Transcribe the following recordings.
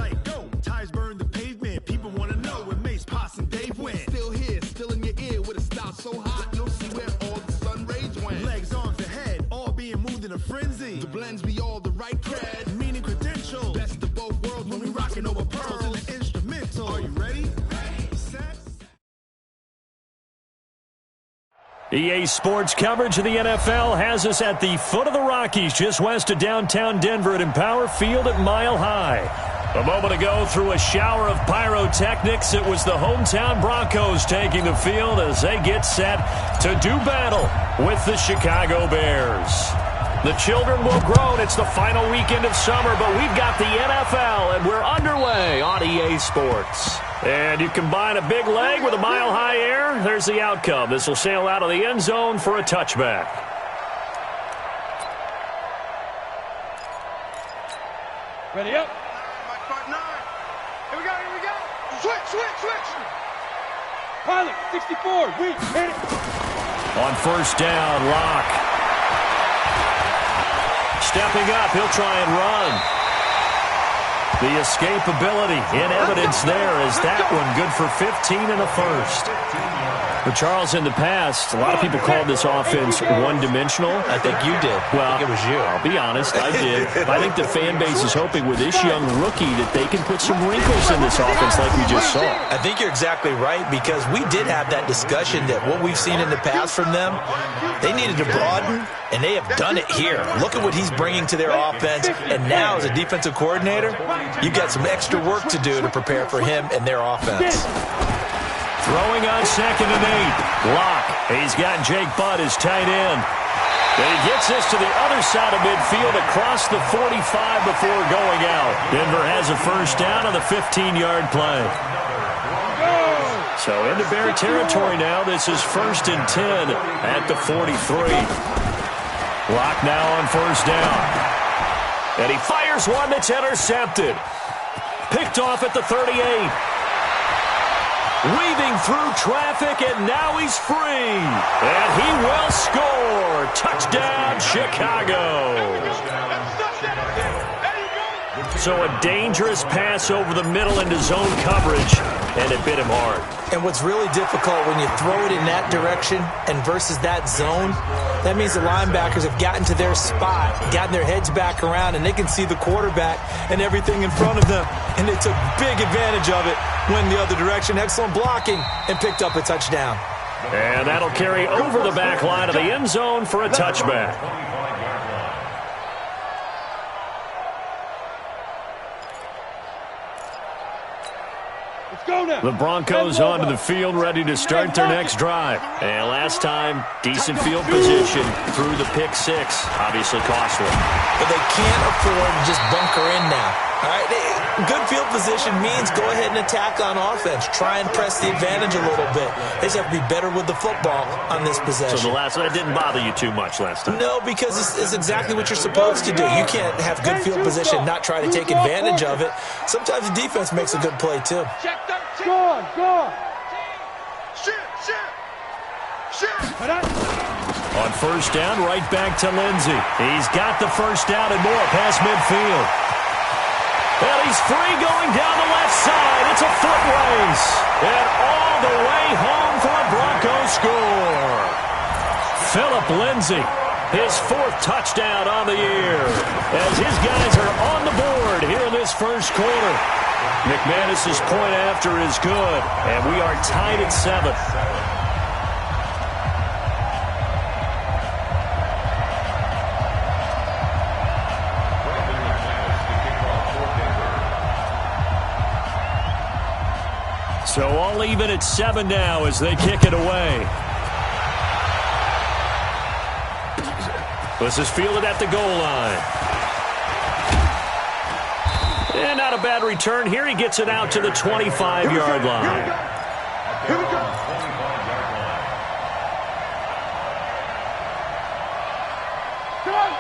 like go. Tires burn the pavement. People want to know when Mace, Pops, and Dave went. Still here, still in your ear with a style so hot. You'll see where all the sun rays went. Legs, arms, and head, all being moved in a frenzy. The blends be all the right cred. Meaning credentials. Best of both worlds when we rocking over pearls and the instrumental. Are you ready? EA Sports coverage of the NFL has us at the foot of the Rockies, just west of downtown Denver at Empower Field at Mile High. A moment ago, through a shower of pyrotechnics, it was the hometown Broncos taking the field as they get set to do battle with the Chicago Bears. The children will groan. It's the final weekend of summer, but we've got the NFL, and we're underway on EA Sports. And you combine a big leg with a mile-high air, there's the outcome. This will sail out of the end zone for a touchback. Ready up. Here we go. Switch. Pilot, 64, hit it. On first down, Locke. Stepping up, he'll try and run. The escapability in evidence there is that one good for 15 in the first. But Charles, in the past, a lot of people called this offense one-dimensional. I think you did. Well, I think it was you. I'll be honest, I did. I think the fan base is hoping with this young rookie that they can put some wrinkles in this offense like we just saw. I think you're exactly right, because we did have that discussion that what we've seen in the past from them, they needed to broaden, and they have done it here. Look at what he's bringing to their offense, and now as a defensive coordinator, you've got some extra work to do to prepare for him and their offense. Throwing on 2nd and 8. Locke. He's got Jake Butt as tight end. And he gets this to the other side of midfield across the 45 before going out. Denver has a first down on the 15-yard play. So into Bear territory now. This is 1st and 10 at the 43. Locke now on first down. And he fires one that's intercepted. Picked off at the 38. Weaving through traffic, and now he's free. And he will score. Touchdown, Chicago. So a dangerous pass over the middle into zone coverage, and it bit him hard. And what's really difficult when you throw it in that direction and versus that zone, that means the linebackers have gotten to their spot, gotten their heads back around, and they can see the quarterback and everything in front of them. And they took big advantage of it, went the other direction, excellent blocking, and picked up a touchdown. And that'll carry over the back line of the end zone for a touchback. The Broncos onto the field, ready to start their next drive. And last time, decent field position through the pick six. Obviously costly. But they can't afford to just bunker in now. All right, good field position means go ahead and attack on offense. Try and press the advantage a little bit. They just have to be better with the football on this possession. So the last one didn't bother you too much last time? No, because it's exactly what you're supposed to do. You can't have good field position and not try to take advantage of it. Sometimes the defense makes a good play, too. Go on. On first down, right back to Lindsey. He's got the first down and more past midfield. And he's free going down the left side. It's a foot race. And all the way home for a Broncos score. Phillip Lindsey, his 4th touchdown on the year. As his guys are on the board here in this first quarter. McManus's point after is good. And we are tied at 7. So all even at 7 now as they kick it away. This is fielded at the goal line. And not a bad return here. He gets it out to the 25-yard line. Here we go.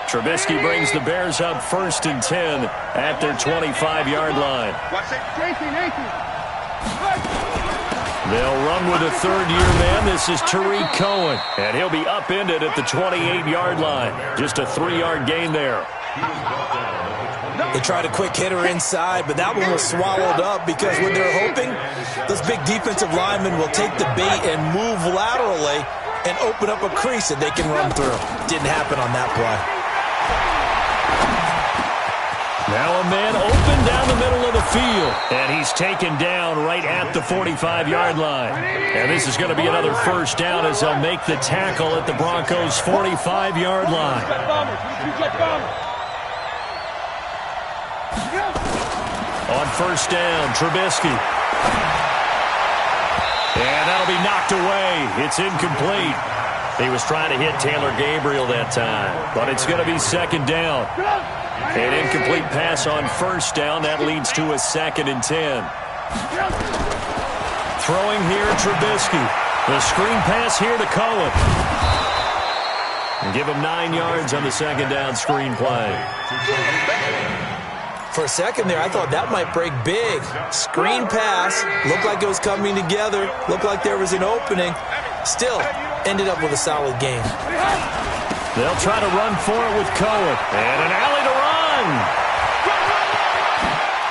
Trubisky brings the Bears up 1st and 10 at their 25-yard line. They'll run with a 3rd-year man. This is Tariq Cohen, and he'll be upended at the 28-yard line. Just a 3-yard gain there. No. They tried a quick hitter inside, but that one was swallowed up because when they're hoping, those big defensive linemen will take the bait and move laterally and open up a crease that they can run through. Didn't happen on that play. Now a man open down the middle of the field, and he's taken down right at the 45-yard line. And this is going to be another first down as they'll make the tackle at the Broncos' 45-yard line. On first down, Trubisky. And that'll be knocked away. It's incomplete. He was trying to hit Taylor Gabriel that time, but it's going to be second down. An incomplete pass on first down. That leads to a 2nd and 10. Throwing here, Trubisky. The screen pass here to Cohen. And give him 9 yards on the second down screen play. For a second there, I thought that might break big. Screen pass. Looked like it was coming together. Looked like there was an opening. Still, ended up with a solid game. They'll try to run for it with Cohen. And an alley to run.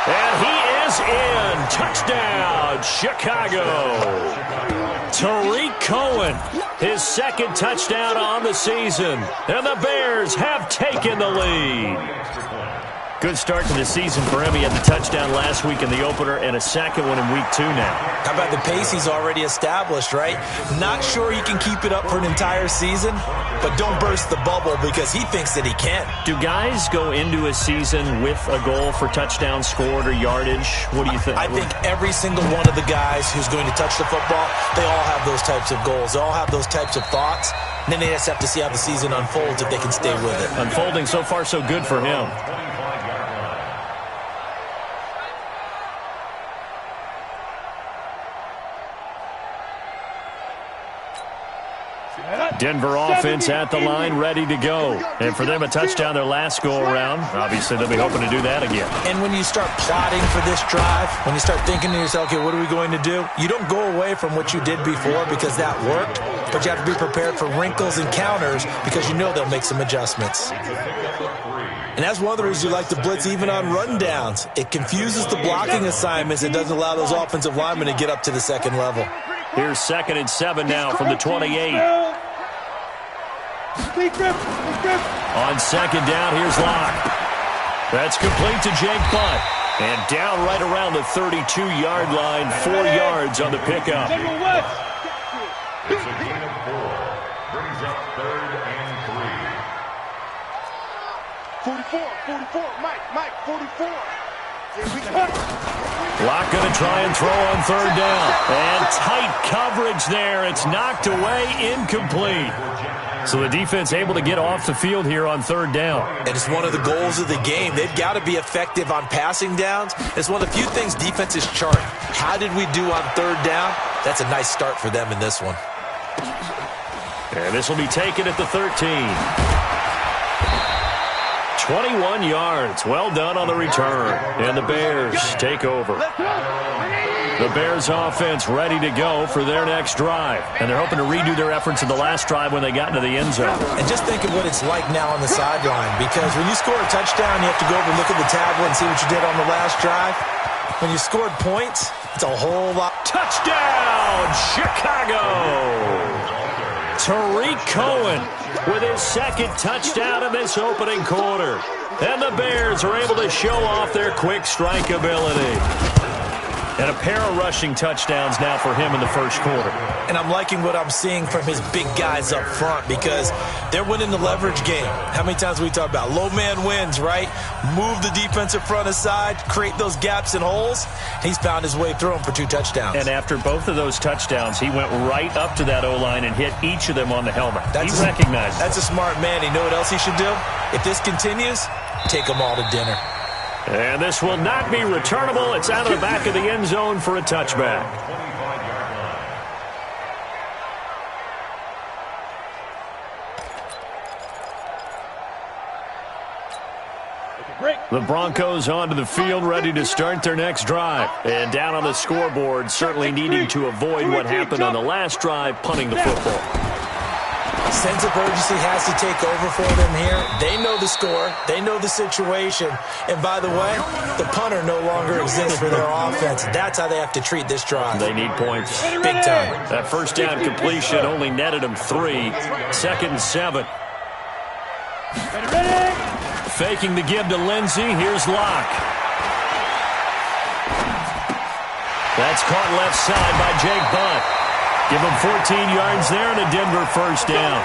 And he is in. Touchdown, Chicago. Tariq Cohen, his 2nd touchdown on the season. And the Bears have taken the lead. Good start to the season for him. He had the touchdown last week in the opener and a second one in week 2 now. How about the pace he's already established, right? Not sure he can keep it up for an entire season, but don't burst the bubble because he thinks that he can. Do guys go into a season with a goal for touchdown scored or yardage? What do you think? I think every single one of the guys who's going to touch the football, they all have those types of goals. They all have those types of thoughts. And then they just have to see how the season unfolds if they can stay with it. Unfolding so far so good for him. Denver offense at the line, ready to go. And for them, a touchdown their last go-around. Obviously, they'll be hoping to do that again. And when you start plotting for this drive, when you start thinking to yourself, okay, what are we going to do? You don't go away from what you did before because that worked, but you have to be prepared for wrinkles and counters because you know they'll make some adjustments. And that's one of the reasons you like to blitz even on rundowns. It confuses the blocking assignments. It doesn't allow those offensive linemen to get up to the second level. Here's 2nd and 7 now from the 28. On second down, here's Locke. That's complete to Jake Butt. And down right around the 32-yard line, 4 yards on the pickup. It's a gain of 4. Brings up 3rd and 3. 44, Mike, 44. Locke going to try and throw on 3rd down. And tight coverage there. It's knocked away, incomplete. So the defense able to get off the field here on 3rd down. And it's one of the goals of the game. They've got to be effective on passing downs. It's one of the few things defenses chart. How did we do on 3rd down? That's a nice start for them in this one. And this will be taken at the 13. 21 yards. Well done on the return. And the Bears take over. The Bears offense ready to go for their next drive. And they're hoping to redo their efforts in the last drive when they got into the end zone. And just think of what it's like now on the sideline. Because when you score a touchdown, you have to go over and look at the tablet and see what you did on the last drive. When you scored points, it's a whole lot. Touchdown, Chicago! Tariq Cohen with his 2nd touchdown in this opening quarter. And the Bears are able to show off their quick strike ability. And a pair of rushing touchdowns now for him in the first quarter. And I'm liking what I'm seeing from his big guys up front because they're winning the leverage game. How many times we talk about low man wins, right? Move the defensive front aside, create those gaps and holes. He's found his way through them for 2 touchdowns. And after both of those touchdowns, he went right up to that O-line and hit each of them on the helmet. He recognized it. That's a smart man. You know what else he should do? If this continues, take them all to dinner. And this will not be returnable. It's out of the back of the end zone for a touchback. The Broncos onto the field, ready to start their next drive. And down on the scoreboard, certainly needing to avoid what happened on the last drive, punting the football. Sense of urgency has to take over for them here. They know the score. They know the situation. And by the way, the punter no longer exists for their offense. That's how they have to treat this drive. They need points. Big time. That first down completion only netted them 3. 2nd and 7. Faking the give to Lindsey. Here's Locke. That's caught left side by Jake Butt. Give him 14 yards there and a Denver first down.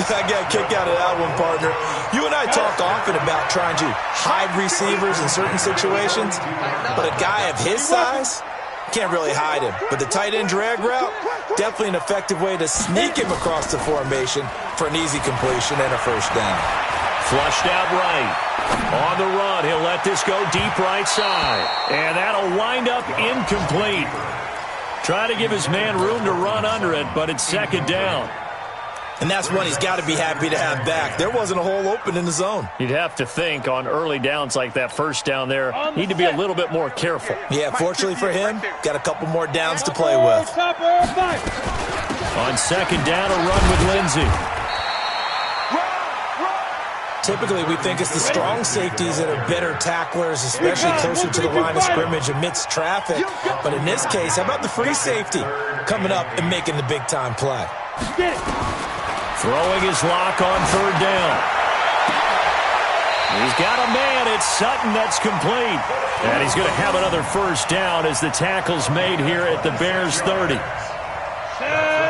I got a kick out of that one, partner. You and I talk often about trying to hide receivers in certain situations, but a guy of his size can't really hide him. But the tight end drag route, definitely an effective way to sneak him across the formation for an easy completion and a first down. Flushed out right. On the run, he'll let this go deep right side. And that'll wind up incomplete. Try to give his man room to run under it, but it's 2nd down. And that's one he's got to be happy to have back. There wasn't a hole open in the zone. You'd have to think on early downs like that first down there, need to be a little bit more careful. Yeah, fortunately for him, got a couple more downs to play with. On 2nd down, a run with Lindsey. Typically, we think it's the strong safeties that are better tacklers, especially closer to the line of scrimmage amidst traffic. But in this case, how about the free safety coming up and making the big-time play? Throwing his lock on 3rd down. He's got a man. It's Sutton that's complete. And he's going to have another first down as the tackle's made here at the Bears' 30.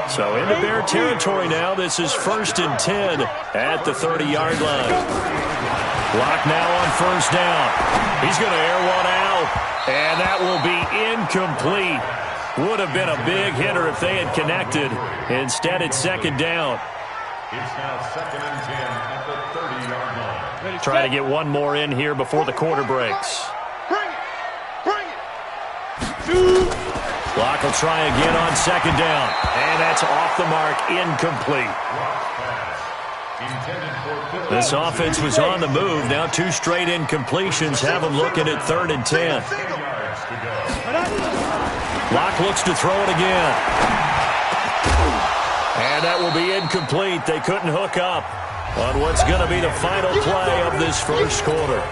So into Bear territory now. This is 1st and 10 at the 30-yard line. Lock now on 1st down. He's going to air one out, and that will be incomplete. Would have been a big hitter if they had connected. Instead, it's 2nd down. It's now 2nd and 10 at the 30-yard line. Try to get one more in here before the quarter breaks. Locke will try again on 2nd down. And that's off the mark, incomplete. This offense was on the move. Now 2 straight incompletions have them looking at 3rd and 10. Locke looks to throw it again. And that will be incomplete. They couldn't hook up on what's going to be the final play of this first quarter.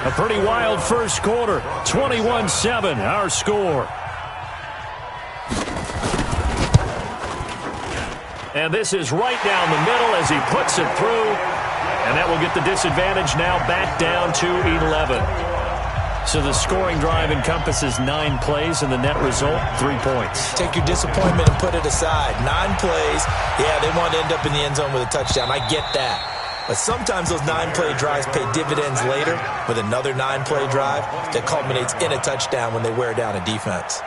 A pretty wild first quarter. 21-7, our score. And this is right down the middle as he puts it through. And that will get the disadvantage now back down to 11. So the scoring drive encompasses 9 plays, and the net result, 3 points. Take your disappointment and put it aside. 9 plays. Yeah, they want to end up in the end zone with a touchdown. I get that. But sometimes those 9-play drives pay dividends later with another 9-play drive that culminates in a touchdown when they wear down a defense.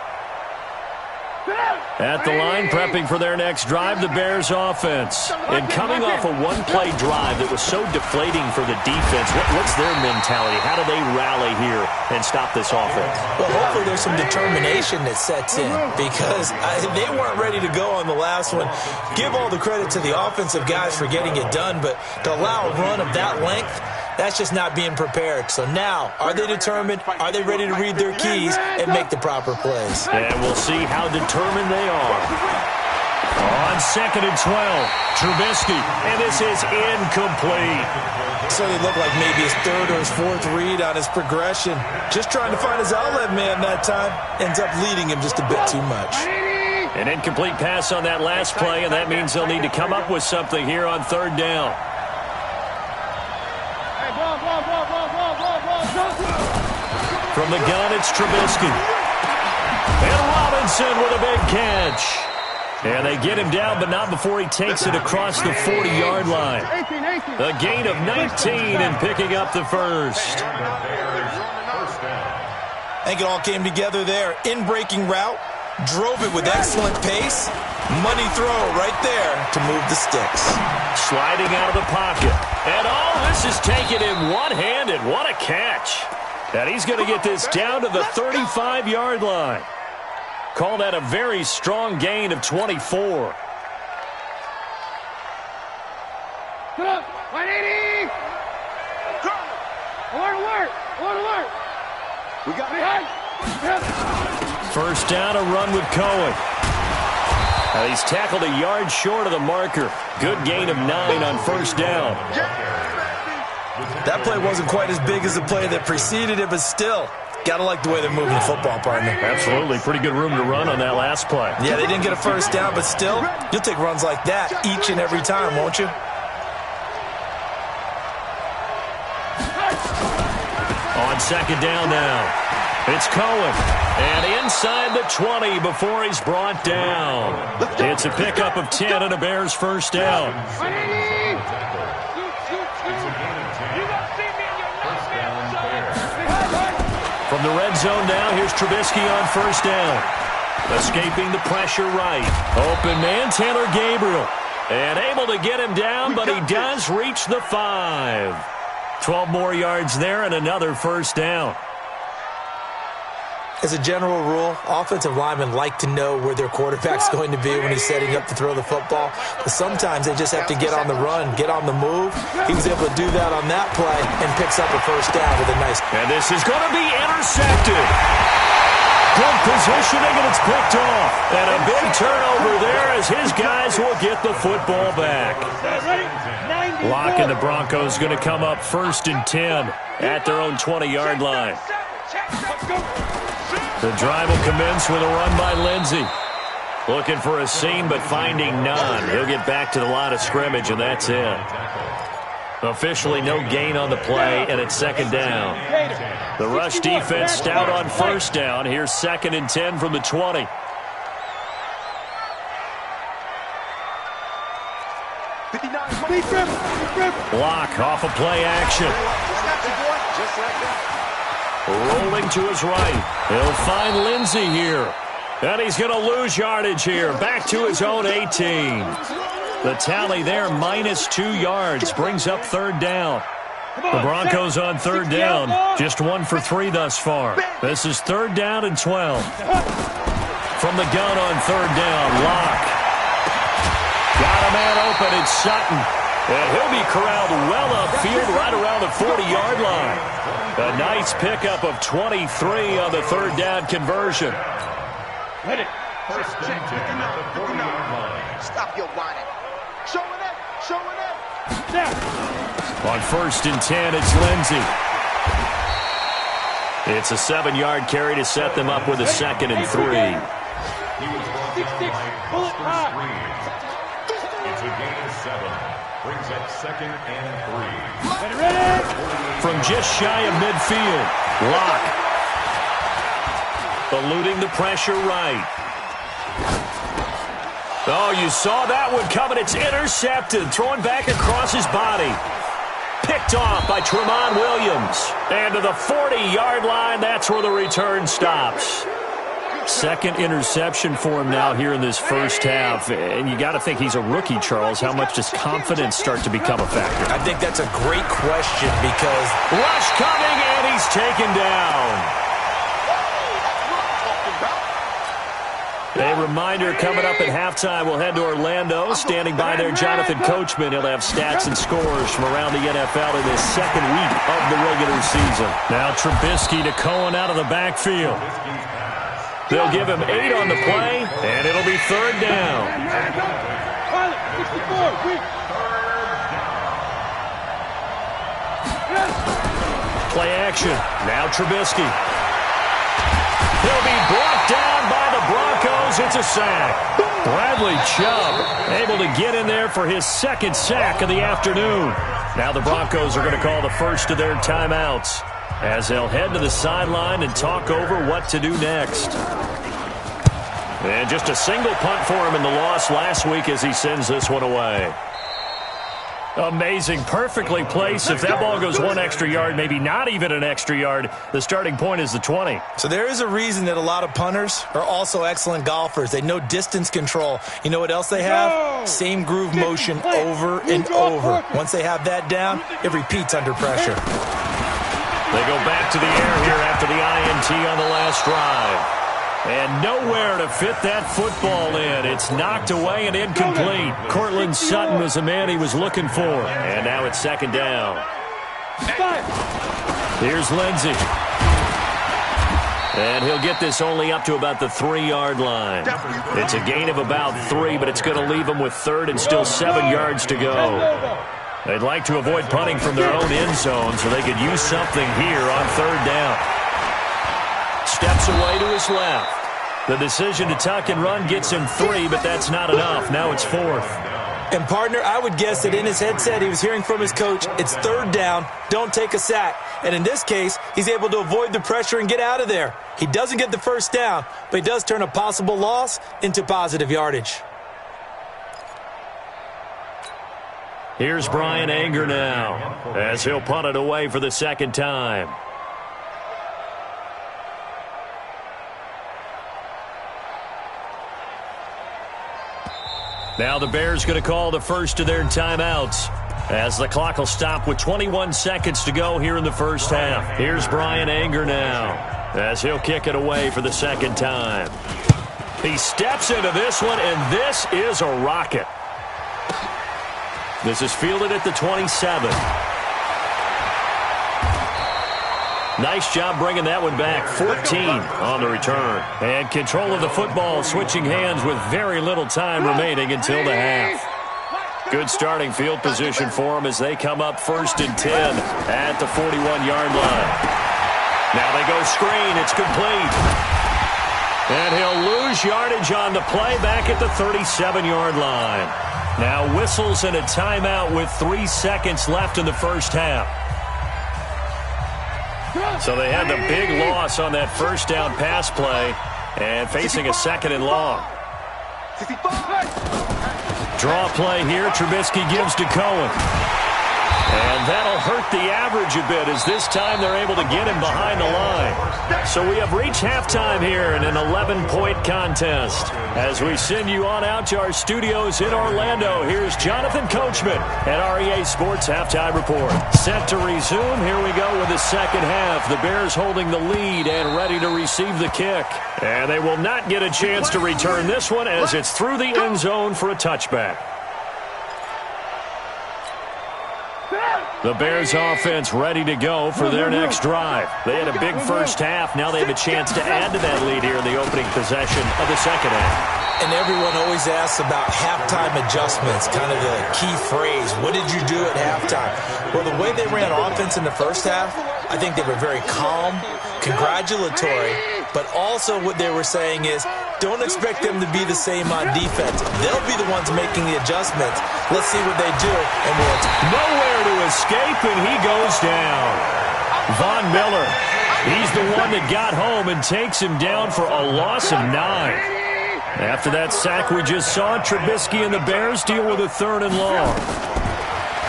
At the line, prepping for their next drive, the Bears offense. And coming off a 1-play drive that was so deflating for the defense, what's their mentality? How do they rally here and stop this offense? Well, hopefully there's some determination that sets in because they weren't ready to go on the last one. Give all the credit to the offensive guys for getting it done, but to allow a run of that length, that's just not being prepared. So now, are they determined? Are they ready to read their keys and make the proper plays? And we'll see how determined they are. On 2nd and 12, Trubisky, and this is incomplete. So they look like maybe his 3rd or his 4th read on his progression. Just trying to find his outlet man that time. Ends up leading him just a bit too much. An incomplete pass on that last play, and that means they'll need to come up with something here on 3rd down. From the gun, it's Trubisky. And Robinson with a big catch. And they get him down, but not before he takes it across the 40-yard line. A gain of 19 and picking up the first. I think it all came together there. In-breaking route, drove it with excellent pace. Money throw right there to move the sticks. Sliding out of the pocket. And this is taken in one-handed. What a catch. And he's going to get this down to the 35-yard line. Call that a very strong gain of 24. Put up, 180! Alert! We got it. First down, a run with Cohen. He's tackled a yard short of the marker. Good gain of 9 on first down. That play wasn't quite as big as the play that preceded it, but still, got to like the way they're moving the football, partner. Absolutely. Pretty good room to run on that last play. Yeah, they didn't get a first down, but still, you'll take runs like that each and every time, won't you? On second down now. It's Cohen. And inside the 20 before he's brought down. It's a pickup of 10 and a Bears first down. From the red zone now, here's Trubisky on first down. Escaping the pressure right. Open man, Taylor Gabriel. And able to get him down, but he does reach the 5. 12 more yards there and another first down. As a general rule, offensive linemen like to know where their quarterback's going to be when he's setting up to throw the football. But sometimes they just have to get on the run, get on the move. He was able to do that on that play and picks up a first down with a nice... And this is going to be intercepted. Good positioning, and it's picked off. And a big turnover there as his guys will get the football back. Locke and the Broncos going to come up 1st and 10 at their own 20-yard line. The drive will commence with a run by Lindsey. Looking for a seam, but finding none. He'll get back to the line of scrimmage, and that's it. Officially no gain on the play, and it's second down. The rush defense stout on first down. Here's 2nd and 10 from the 20. Block off a play action. Rolling to his right. He'll find Lindsey here. And he's going to lose yardage here. Back to his own 18. The tally there, -2 yards. Brings up 3rd down. The Broncos on 3rd down. Just 1 for 3 thus far. This is 3rd down and 12. From the gun on 3rd down, Locke. Got a man open, it's Sutton. And he'll be corralled well upfield right around the 40-yard line. A nice pickup of 23 on the 3rd down conversion. Hit it. First and 10 at the 40-yard line. Stop your whining. Show it up. Show it up. On 1st and 10, it's Lindsey. It's a 7-yard carry to set them up with a 2nd and 3. He was brought down by Buster Screens. It's a gain of 7. Brings up 2nd and 3. From just shy of midfield, Locke. Eluding the pressure right. Oh, you saw that one coming. It's intercepted. Throwing back across his body. Picked off by Tramon Williams. And to the 40-yard line, that's where the return stops. 2nd interception for him now here in this first half. And you got to think he's a rookie, Charles. How much does confidence start to become a factor? I think that's a great question because... Rush coming, and he's taken down. A reminder coming up at halftime. We'll head to Orlando. Standing by there, Jonathan Coachman. He'll have stats and scores from around the NFL in this 2nd week of the regular season. Now Trubisky to Cohen out of the backfield. They'll give him 8 on the play, and it'll be 3rd down. Play action. Now Trubisky. He'll be brought down by the Broncos. It's a sack. Bradley Chubb able to get in there for his 2nd sack of the afternoon. Now the Broncos are going to call the first of their timeouts as they'll head to the sideline and talk over what to do next. And just a single punt for him in the loss last week as he sends this one away. Amazing. Perfectly placed. If that ball goes 1 extra yard, maybe not even an extra yard, the starting point is the 20. So there is a reason that a lot of punters are also excellent golfers. They know distance control. You know what else they have? Same groove motion over and over. Once they have that down, it repeats under pressure. They go back to the air here after the INT on the last drive. And nowhere to fit that football in. It's knocked away and incomplete. Cortland Sutton was the man he was looking for. And now it's 2nd down. Here's Lindsey. And he'll get this only up to about the 3-yard line. It's a gain of about 3, but it's going to leave them with 3rd and still 7 yards to go. They'd like to avoid punting from their own end zone so they could use something here on 3rd down. Steps away to his left. The decision to tuck and run gets him 3, but that's not enough. Now it's 4th. And, partner, I would guess that in his headset he was hearing from his coach, it's 3rd down, don't take a sack. And in this case, he's able to avoid the pressure and get out of there. He doesn't get the 1st down, but he does turn a possible loss into positive yardage. Here's Brian Anger now as he'll punt it away for the 2nd time. Now the Bears going to call the first of their timeouts as the clock will stop with 21 seconds to go here in the first half. Here's Brian Anger now as he'll kick it away for the 2nd time. He steps into this one, and this is a rocket. This is fielded at the 27. Nice job bringing that one back. 14 on the return. And control of the football, switching hands with very little time remaining until the half. Good starting field position for them as they come up 1st and 10 at the 41-yard line. Now they go screen. It's complete. And he'll lose yardage on the play back at the 37-yard line. Now whistles and a timeout with 3 seconds left in the first half. So they had the big loss on that 1st down pass play and facing a 2nd and long. Draw play here. Trubisky gives to Cohen. And that'll hurt the average a bit as this time they're able to get him behind the line. So we have reached halftime here in an 11-point contest. As we send you on out to our studios in Orlando, here's Jonathan Coachman at REA Sports Halftime Report. Set to resume. Here we go with the 2nd half. The Bears holding the lead and ready to receive the kick. And they will not get a chance to return this one as it's through the end zone for a touchback. The Bears offense ready to go for their next drive. They had a big first half. Now they have a chance to add to that lead here in the opening possession of the 2nd half. And everyone always asks about halftime adjustments, kind of the key phrase. What did you do at halftime? Well, the way they ran offense in the first half, I think they were very calm, congratulatory, but also what they were saying is, don't expect them to be the same on defense. They'll be the ones making the adjustments. Let's see what they do. And nowhere to escape, and he goes down. Von Miller, he's the one that got home and takes him down for a loss of 9. After that sack we just saw, Trubisky and the Bears deal with a 3rd and long.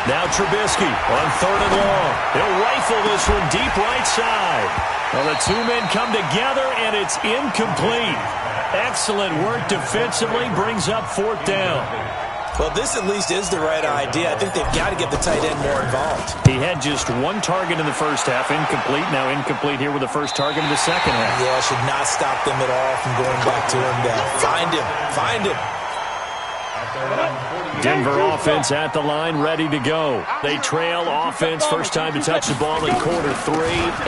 Now Trubisky on 3rd and long. He'll rifle this one deep right side. Well, the 2 men come together, and it's incomplete. Excellent work defensively, brings up 4th down. Well, this at least is the right idea. I think they've got to get the tight end more involved. He had just 1 target in the first half, incomplete. Now incomplete here with the first target in the 2nd half. Yeah, should not stop them at all from going back to him. Find him. Find him. Denver offense at the line, ready to go. They trail offense, first time to touch the ball in quarter 3,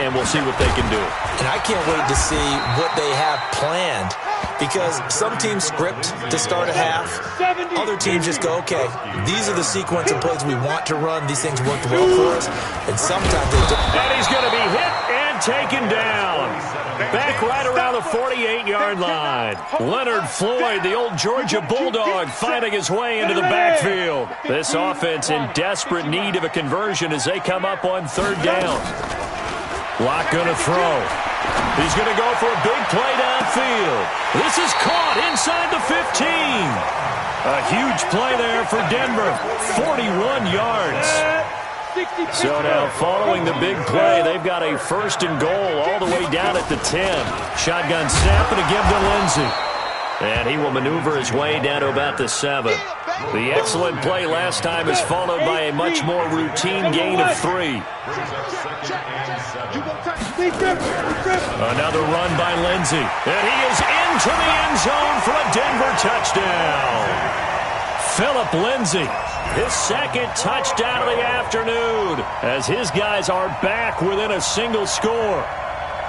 and we'll see what they can do. And I can't wait to see what they have planned, because some teams script to start a half. Other teams just go, okay, these are the sequence of plays we want to run. These things worked well for us, and sometimes they don't. And he's going to be hit and taken down. Back right around the 48-yard line. Leonard Floyd, the old Georgia Bulldog, fighting his way into the backfield. This offense in desperate need of a conversion as they come up on 3rd down. Locke going to throw. He's going to go for a big play downfield. This is caught inside the 15. A huge play there for Denver. 41 yards. So now following the big play, they've got a 1st and goal all the way down at the 10. Shotgun snap and a give to Lindsey. And he will maneuver his way down to about the 7. The excellent play last time is followed by a much more routine gain of 3. Another run by Lindsey. And he is into the end zone for a Denver touchdown. Phillip Lindsey, his 2nd touchdown of the afternoon, as his guys are back within a single score.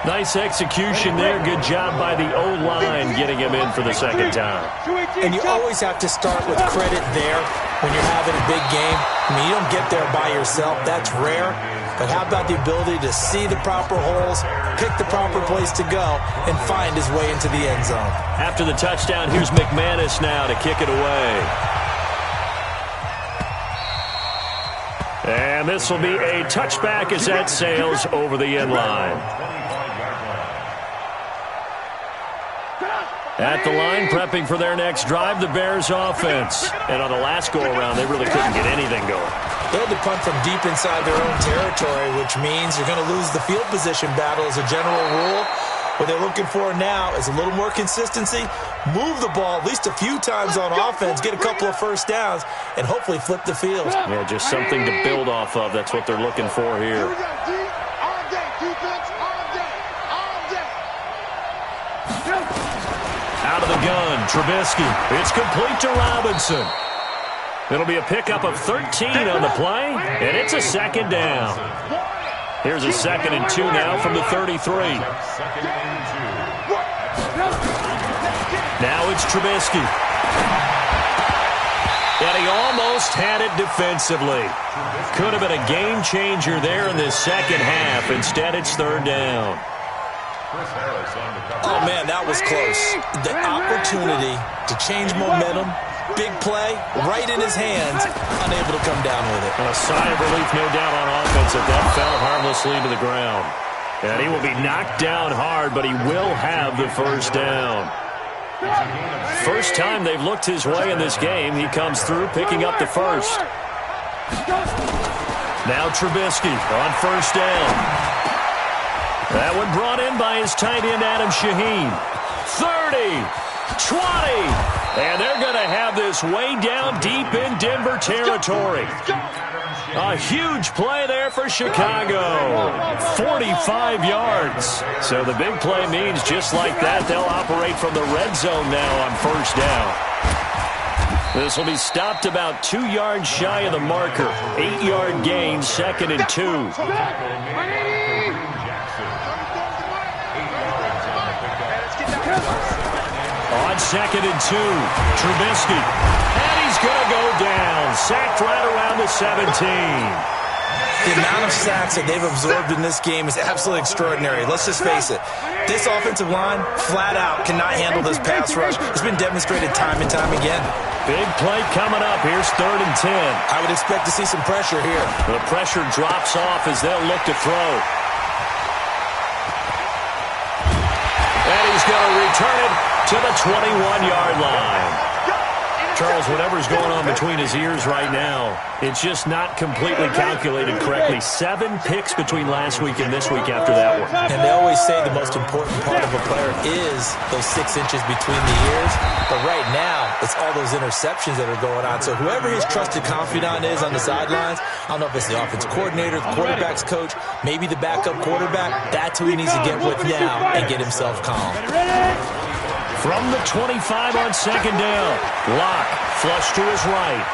Nice execution there. Good job by the O-line getting him in for the second time. And you always have to start with credit there when you're having a big game. I mean, you don't get there by yourself. That's rare. But how about the ability to see the proper holes, pick the proper place to go, and find his way into the end zone? After the touchdown, here's McManus now to kick it away. And this will be a touchback as that sails over the end line. At the line, prepping for their next drive, the Bears offense. And on the last go-around, they really couldn't get anything going. They had to punt from deep inside their own territory, which means you're going to lose the field position battle as a general rule. What they're looking for now is a little more consistency, move the ball at least a few times on offense, get a couple of first downs, and hopefully flip the field. Yeah, just something to build off of. That's what they're looking for here. All day, defense, all day, all day. Out of the gun, Trubisky. It's complete to Robinson. It'll be a pickup of 13 on the play, and it's a second down. Here's a 2nd and 2 now from the 33. Now it's Trubisky. And he almost had it defensively. Could have been a game changer there in this second half. Instead, it's 3rd down. Oh, man, that was close. The opportunity to change momentum, big play, right in his hands, unable to come down with it. A sigh of relief, no doubt, on offense if that fell harmlessly to the ground. And he will be knocked down hard, but he will have the first down. First time they've looked his way in this game. He comes through, picking up the first. Now Trubisky on first down. That one brought in by his tight end, Adam Shaheen. 30, 20, and they're going to have this way down deep in Denver territory. A huge play there for Chicago. 45 yards. So the big play means just like that, they'll operate from the red zone now on first down. This will be stopped about 2 yards shy of the marker. 8-yard gain, 2nd and 2. On 2nd and 2, Trubisky. And he's going to go down. Sacked right around the 17. The amount of sacks that they've absorbed in this game is absolutely extraordinary. Let's just face it. This offensive line, flat out, cannot handle this pass rush. It's been demonstrated time and time again. Big play coming up. Here's 3rd and 10. I would expect to see some pressure here. The pressure drops off as they'll look to throw. And he's going to return it to the 21-yard line. Charles, whatever's going on between his ears right now, it's just not completely calculated correctly. 7 picks between last week and this week after that one. And they always say the most important part of a player is those 6 inches between the ears. But right now, it's all those interceptions that are going on. So whoever his trusted confidant is on the sidelines, I don't know if it's the offensive coordinator, the quarterback's coach, maybe the backup quarterback, that's who he needs to get with now and get himself calm. From the 25 on 2nd down, Locke flush to his right.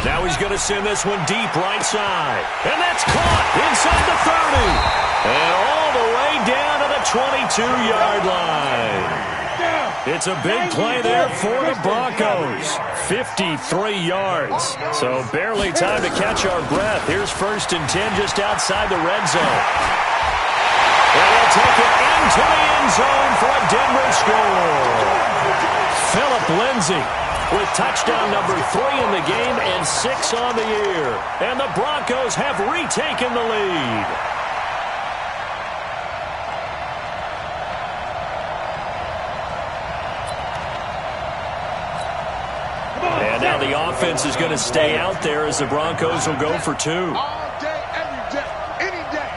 Now he's going to send this one deep right side. And that's caught inside the 30. And all the way down to the 22-yard line. It's a big play there for the Broncos. 53 yards. So barely time to catch our breath. Here's 1st and 10 just outside the red zone. And he'll take it into the end zone for a Denver score. Phillip Lindsay with touchdown number 3 in the game and 6 on the year. And the Broncos have retaken the lead. And now the offense is going to stay out there as the Broncos will go for 2. All day, every day, any day.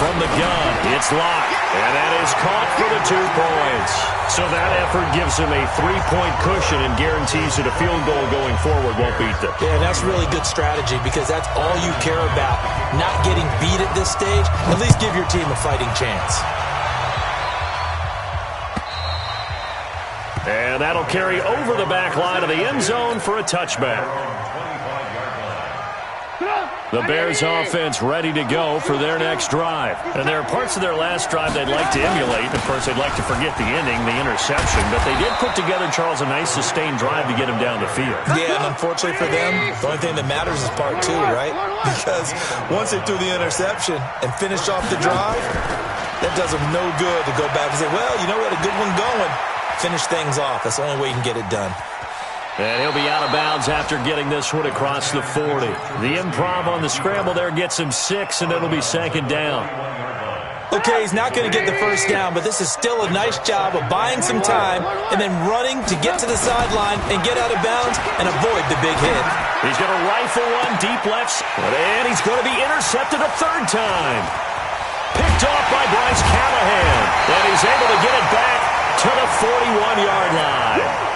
From the gun, it's Locke, and that is caught for the 2 points. So that effort gives him a 3-point cushion and guarantees that a field goal going forward won't beat them. Yeah, that's really good strategy because that's all you care about. Not getting beat at this stage, at least give your team a fighting chance. And And that'll carry over the back line of the end zone for a touchback. The Bears offense ready to go for their next drive. And there are parts of their last drive they'd like to emulate. Of course, they'd like to forget the ending, the interception. But they did put together, Charles, a nice sustained drive to get him down the field. Yeah, and unfortunately for them, the only thing that matters is part two, right? Because once they threw the interception and finished off the drive, that does them no good to go back and say, well, you know what, a good one going. Finish things off. That's the only way you can get it done. And he'll be out of bounds after getting this one across the 40. The improv on the scramble there gets him 6, and it'll be second down. Okay, he's not going to get the first down, but this is still a nice job of buying some time and then running to get to the sideline and get out of bounds and avoid the big hit. He's going to rifle one deep left, and he's going to be intercepted a third time. Picked off by Bryce Callahan, and he's able to get it back to the 41-yard line.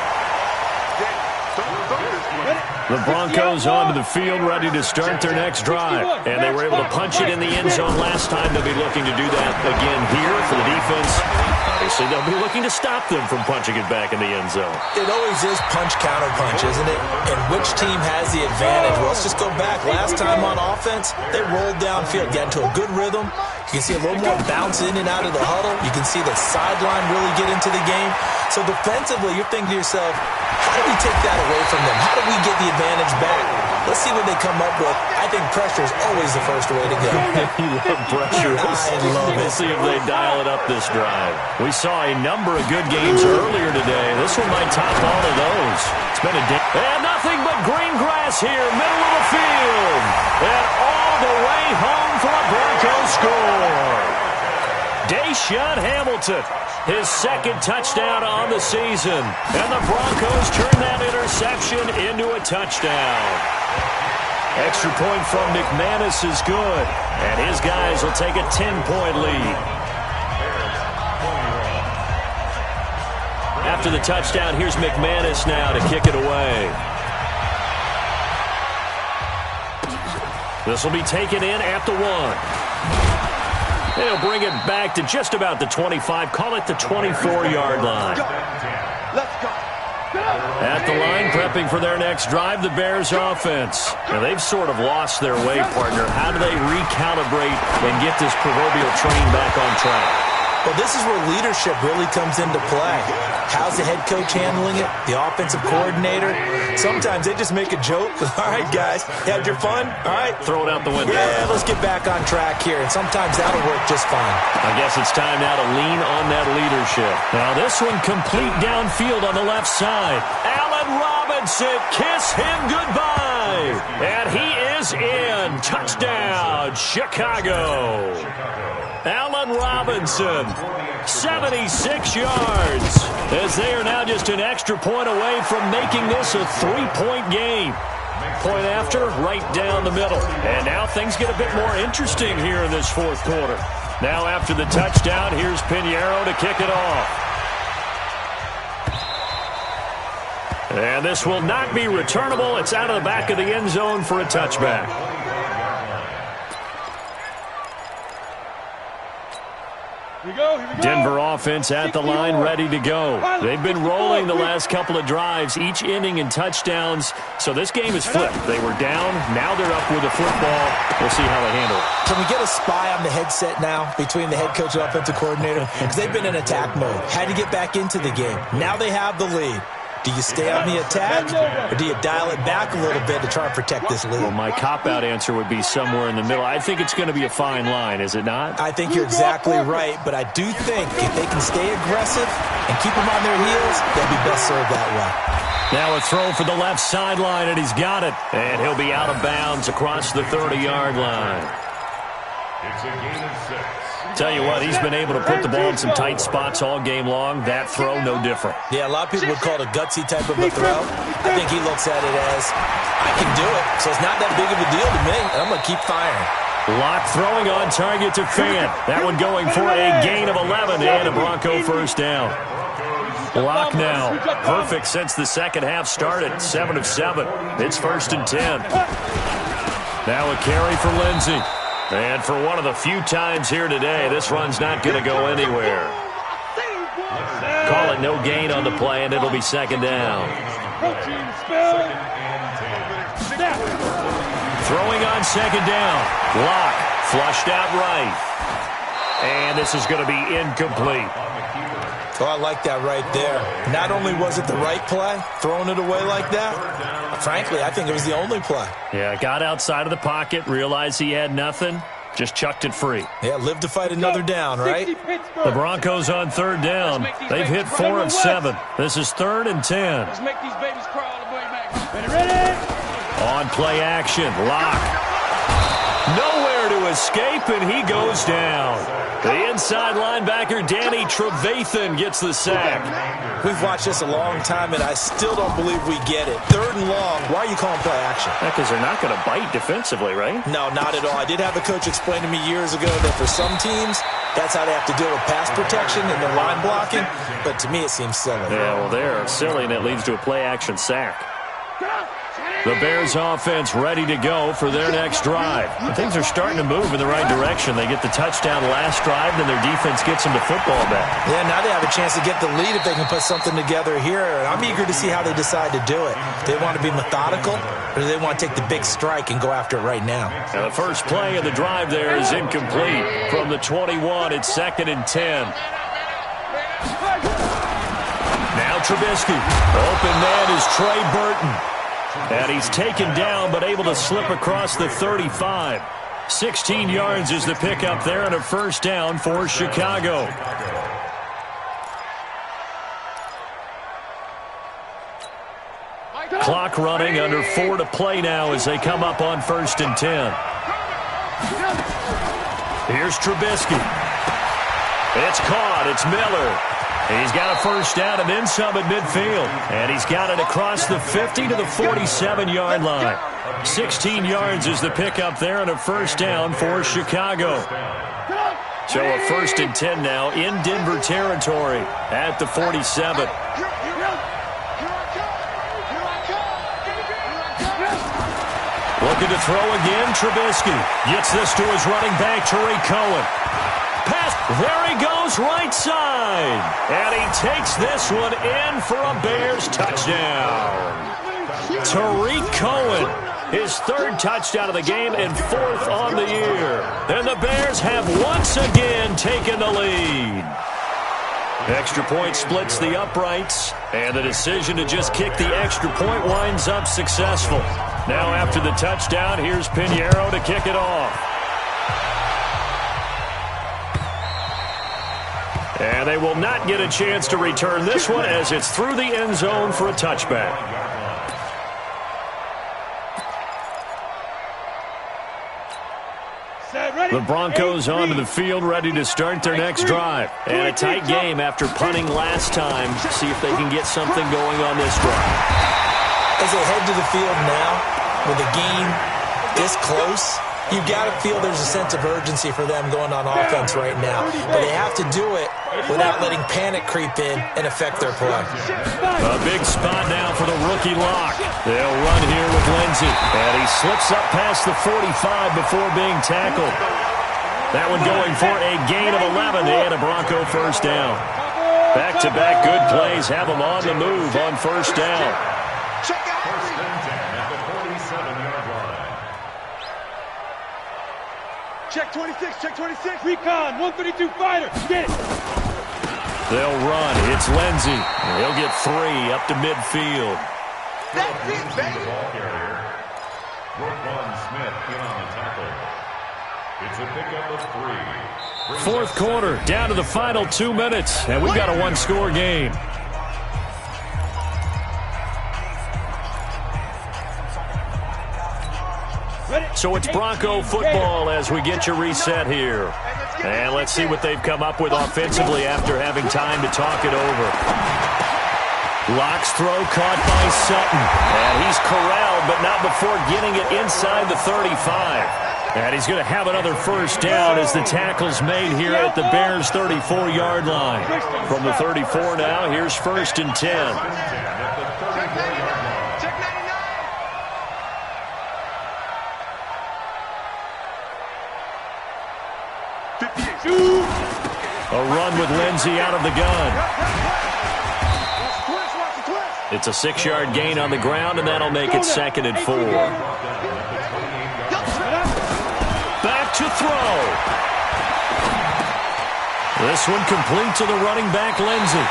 The Broncos onto the field, ready to start their next drive. And they were able to punch it in the end zone last time. They'll be looking to do that again here for the defense. Obviously, they'll be looking to stop them from punching it back in the end zone. It always is punch-counter-punch, isn't it? And which team has the advantage? Well, let's just go back. Last time on offense, they rolled downfield, got into a good rhythm. You can see a little more bounce in and out of the huddle. You can see the sideline really get into the game. So defensively, you're thinking to yourself, how do we take that away from them? How do we get the advantage back? Let's see what they come up with. I think pressure is always the first way to go. You love pressure. I love it. We'll see if they dial it up this drive. We saw a number of good games earlier today. This one might top all of those. It's been a day. And nothing but green grass here, middle of the field. And all the way home for a Broncos score. Deshaun Hamilton, his second touchdown on the season. And the Broncos turn that interception into a touchdown. Extra point from McManus is good. And his guys will take a 10-point lead. After the touchdown, here's McManus now to kick it away. This will be taken in at the 1. They'll bring it back to just about the 25. Call it the 24-yard line. Let's go. At the line, prepping for their next drive, the Bears offense. Now, they've sort of lost their way, partner. How do they recalibrate and get this proverbial train back on track? Well, this is where leadership really comes into play. How's the head coach handling it? The offensive coordinator? Sometimes they just make a joke. All right, guys, had your fun? All right. Throw it out the window. Yeah, let's get back on track here. And sometimes that'll work just fine. I guess it's time now to lean on that leadership. Now, this one complete downfield on the left side. Allen Robinson, kiss him goodbye. And he is in. Touchdown, Chicago. Allen Robinson, 76 yards, as they are now just an extra point away from making this a 3-point game. Point after, right down the middle. And now things get a bit more interesting here in this fourth quarter. Now after the touchdown, here's Pinheiro to kick it off. And this will not be returnable. It's out of the back of the end zone for a touchback. Here we go. Denver offense at the line, ready to go. They've been rolling the last couple of drives, each inning in touchdowns. So this game is flipped. They were down. Now they're up with the football. We'll see how they handle it. Can we get a spy on the headset now between the head coach and offensive coordinator? Because they've been in attack mode. Had to get back into the game. Now they have the lead. Do you stay on the attack, or do you dial it back a little bit to try and protect this lead? Well, my cop-out answer would be somewhere in the middle. I think it's going to be a fine line, is it not? I think you're exactly right, but I do think if they can stay aggressive and keep them on their heels, they'll be best served that way. Now a throw for the left sideline, and he's got it. And he'll be out of bounds across the 30-yard line. It's a gain of 6. Tell you what, he's been able to put the ball in some tight spots all game long. That throw, no different. Yeah, a lot of people would call it a gutsy type of a throw. I think he looks at it as, I can do it, so it's not that big of a deal to me, and I'm going to keep firing. Lock throwing on target to Fant. That one going for a gain of 11 and a Bronco first down. Lock now. Perfect since the second half started. 7 of 7. It's 1st and 10. Now a carry for Lindsey. And for one of the few times here today, this run's not going to go anywhere. Call it no gain on the play, and it'll be second down. Throwing on second down. Lock flushed out right. And this is going to be incomplete. Oh, I like that right there. Not only was it the right play, throwing it away like that, frankly, I think it was the only play. Yeah, got outside of the pocket, realized he had nothing, just chucked it free. Yeah, live to fight another down, right? The Broncos on third down. They've hit 4 of 7. This is 3rd and 10. Let's make these babies crawl all the way back. Ready? On play action, Lock. Nowhere to escape, and he goes down. The inside linebacker, Danny Trevathan, gets the sack. We've watched this a long time, and I still don't believe we get it. 3rd and long, why are you calling play action? Because they're not going to bite defensively, right? No, not at all. I did have a coach explain to me years ago that for some teams, that's how they have to deal with pass protection and their line blocking, but to me it seems silly. Yeah, well, they're silly, and it leads to a play action sack. The Bears offense ready to go for their next drive. And things are starting to move in the right direction. They get the touchdown last drive, then their defense gets them the football back. Yeah, now they have a chance to get the lead if they can put something together here. I'm eager to see how they decide to do it. Do they want to be methodical, or do they want to take the big strike and go after it right now? And the first play of the drive there is incomplete. From the 21, it's 2nd and 10. Now Trubisky. Open man is Trey Burton. And he's taken down, but able to slip across the 35. 16 yards is the pickup there, and a first down for Chicago. Clock running, under 4 to play now as they come up on 1st and 10. Here's Trubisky. It's caught. It's Miller. He's got a first down and then some at midfield. And he's got it across the 50 to the 47-yard line. 16 yards is the pickup there and a first down for Chicago. So a 1st and 10 now in Denver territory at the 47. Looking to throw again, Trubisky. Gets this to his running back, Tariq Cohen. Pass, there he goes, right side. And he takes this one in for a Bears touchdown. Tariq Cohen, his 3rd touchdown of the game and 4th on the year. And the Bears have once again taken the lead. Extra point splits the uprights, and the decision to just kick the extra point winds up successful. Now after the touchdown, here's Pinheiro to kick it off. And they will not get a chance to return this one as it's through the end zone for a touchback. The Broncos onto the field ready to start their next drive. And a tight game after punting last time. See if they can get something going on this drive. As they head to the field now, with the game this close, you've got to feel there's a sense of urgency for them going on offense right now. But they have to do it without letting panic creep in and affect their play. A big spot now for the rookie Lock. They'll run here with Lindsey. And he slips up past the 45 before being tackled. That one going for a gain of 11 and a Bronco first down. Back-to-back good plays have them on the move on first down. First and 10 at the 47-yard line. Check 26, check 26. Recon, 132 fighter. Get it. They'll run. It's Lindsey. He'll get 3 up to midfield. That's it, baby. Ball carrier. Roquan Smith in on the tackle. It's a pickup of 3. 4th quarter, down to the final 2 minutes, and we've got a one-score game. So it's Bronco football as we get you reset here. And let's see what they've come up with offensively after having time to talk it over. Lock's throw caught by Sutton. And he's corralled, but not before getting it inside the 35. And he's going to have another first down as the tackle's made here at the Bears' 34-yard line. From the 34 now, here's 1st and 10. A run with Lindsey out of the gun. It's a 6-yard gain on the ground, and that'll make it 2nd and 4. Back to throw. This one complete to the running back, Lindsey.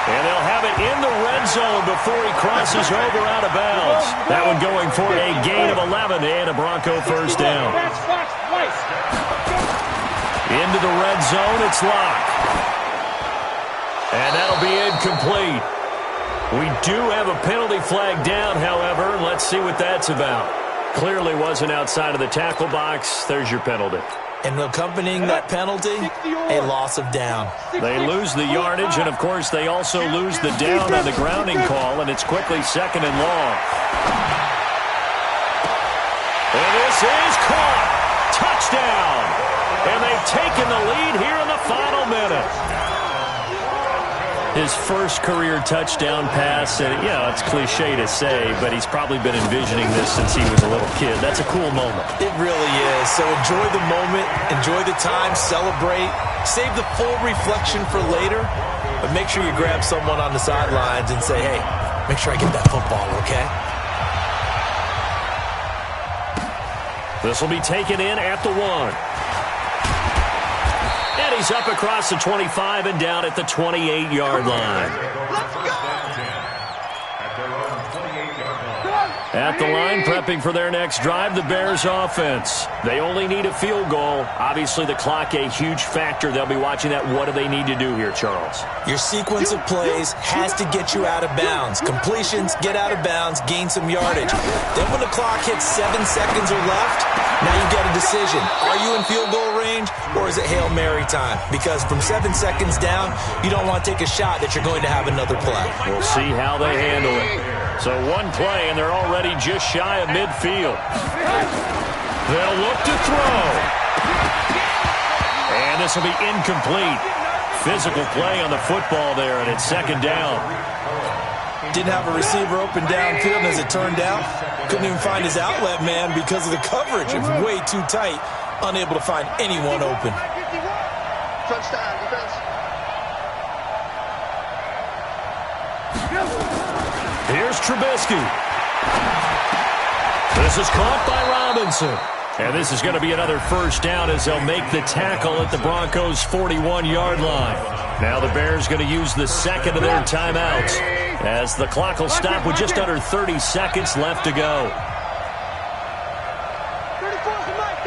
And they'll have it in the red zone before he crosses over out of bounds. That one going for a gain of 11 and a Bronco first down. Into the red zone, it's locked. And that'll be incomplete. We do have a penalty flag down, however. Let's see what that's about. Clearly wasn't outside of the tackle box. There's your penalty. And accompanying that penalty, a loss of down. They lose the yardage, and, of course, they also lose the down on the grounding call, and it's quickly 2nd and long. And this is caught. Touchdown. And they've taken the lead here in the final minute. His first career touchdown pass, and, it's cliche to say, but he's probably been envisioning this since he was a little kid. That's a cool moment. It really is. So enjoy the moment, enjoy the time, celebrate, save the full reflection for later, but make sure you grab someone on the sidelines and say, hey, make sure I get that football, okay? This will be taken in at the 1. And he's up across the 25 and down at the 28-yard line. At the line, prepping for their next drive, the Bears offense. They only need a field goal. Obviously, the clock a huge factor. They'll be watching that. What do they need to do here, Charles? Your sequence of plays has to get you out of bounds. Completions, get out of bounds, gain some yardage. Then when the clock hits 7 seconds or left, now you've got a decision. Are you in field goal range, or is it Hail Mary time? Because from 7 seconds down, you don't want to take a shot that you're going to have another play. We'll see how they handle it. So one play, and they're already just shy of midfield. They'll look to throw. And this will be incomplete. Physical play on the football there, and it's 2nd down. Didn't have a receiver open downfield, and as it turned out, couldn't even find his outlet man because of the coverage. It was way too tight, unable to find anyone open. Touchdown, defense. Here's Trubisky. This is caught by Robinson. And this is going to be another first down as they'll make the tackle at the Broncos' 41-yard line. Now the Bears going to use the second of their timeouts as the clock will stop with just under 30 seconds left to go. 34's the mic.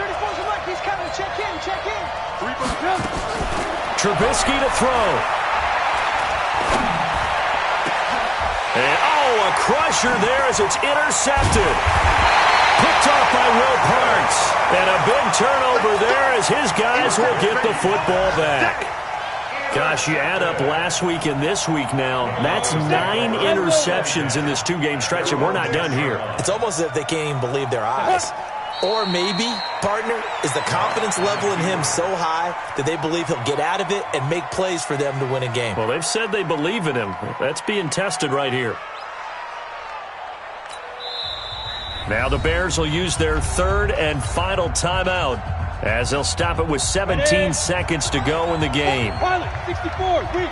He's coming. Check in. Trubisky to throw. And, a crusher there as it's intercepted. Picked off by Will Parks. And a big turnover there as his guys will get the football back. Gosh, you add up last week and this week now. That's 9 interceptions in this 2-game stretch, and we're not done here. It's almost as if they can't even believe their eyes. Or maybe, partner, is the confidence level in him so high that they believe he'll get out of it and make plays for them to win a game. Well, they've said they believe in him. That's being tested right here. Now the Bears will use their 3rd and final timeout as they'll stop it with 17 seconds to go in the game. Pilot, 64, weak.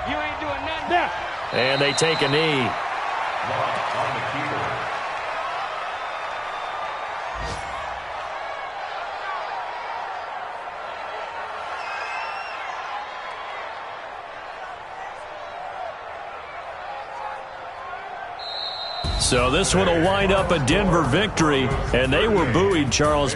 You ain't doing nothing now. And they take a knee. So this one will wind up a Denver victory, and they were buoyed, Charles.